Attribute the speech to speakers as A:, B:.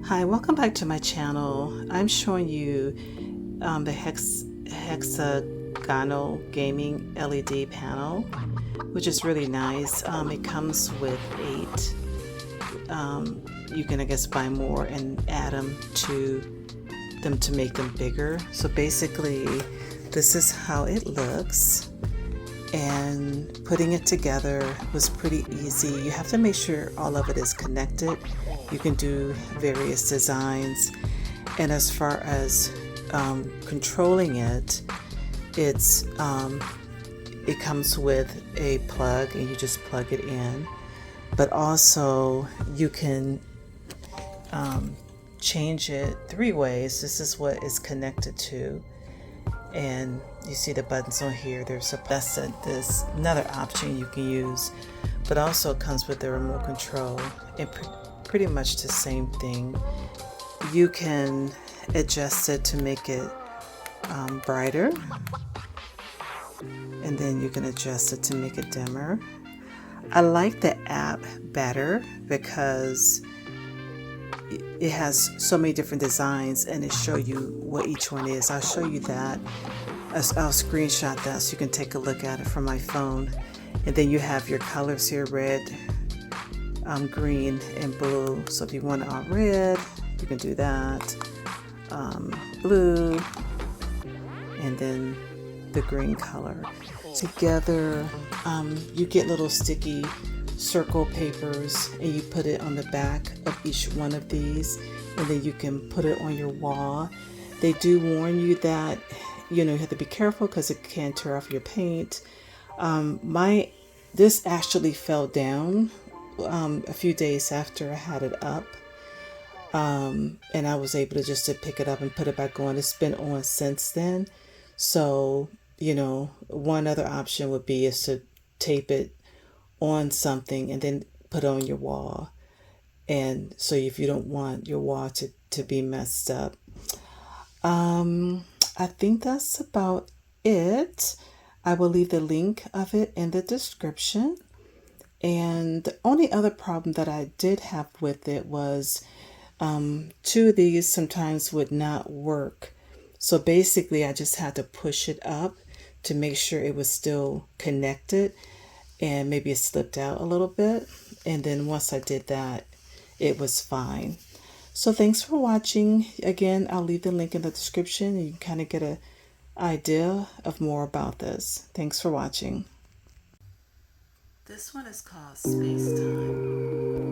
A: Hi, welcome back to my channel. I'm showing you the hexagonal gaming LED panel, which is really nice. It comes with 8. You can, I guess, buy more and add them to make them bigger. So basically, this is how it looks. And putting it together was pretty easy. You have to make sure all of it is connected. You can do various designs, and as far as controlling it, it comes with a plug and you just plug it in, but also you can change it 3 ways. This is what it's connected to, and you see the buttons on here. There's another option you can use, but also it comes with the remote control and pretty much the same thing. You can adjust it to make it brighter, and then you can adjust it to make it dimmer. I like the app better because it has so many different designs and it shows you what each one is. I'll show you that. I'll screenshot that so you can take a look at it from my phone. And then you have your colors here: red, green, and blue. So if you want it all red, you can do that. Blue, and then the green color. Together, you get little sticky circle papers and you put it on the back of each one of these, and then you can put it on your wall. They do warn you that you have to be careful because it can tear off your paint. This actually fell down a few days after I had it up, and I was able to pick it up and put it back on. It's been on since then. So one other option would be is to tape it on something and then put it on your wall, and so if you don't want your wall to be messed up. I think that's about it. I will leave the link of it in the description. And the only other problem that I did have with it was 2 of these sometimes would not work. So basically I just had to push it up to make sure it was still connected, and maybe it slipped out a little bit. And then once I did that, it was fine. So thanks for watching. Again, I'll leave the link in the description and you can kind of get an idea of more about this. Thanks for watching. This one is called Space Time.